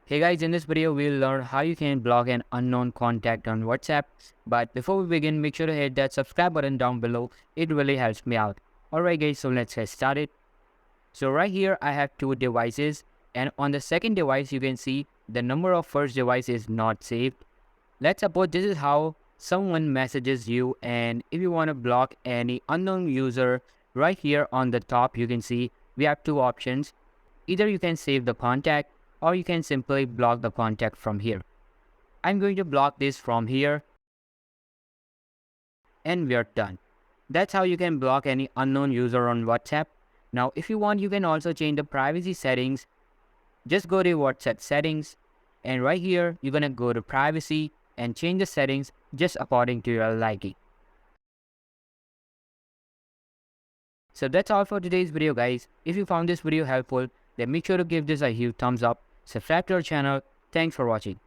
Hey guys, in this video we'll learn how you can block an unknown contact on WhatsApp. But before we begin, make sure to hit that subscribe button down below. It really helps me out. Alright guys, so let's get started. So right here I have two devices, and on the second device you can see the number of first device is not saved. Let's suppose this is how someone messages you, and if you want to block any unknown user, right here on the top you can see we have two options. Either you can save the contact or you can simply block the contact from here. I'm going to block this from here and we're done. That's how you can block any unknown user on WhatsApp. Now if you want, you can also change the privacy settings. Just go to WhatsApp settings, and right here you're gonna go to privacy and change the settings just according to your liking. So that's all for today's video guys. If you found this video helpful, then make sure to give this a huge thumbs up, subscribe to our channel. Thanks for watching.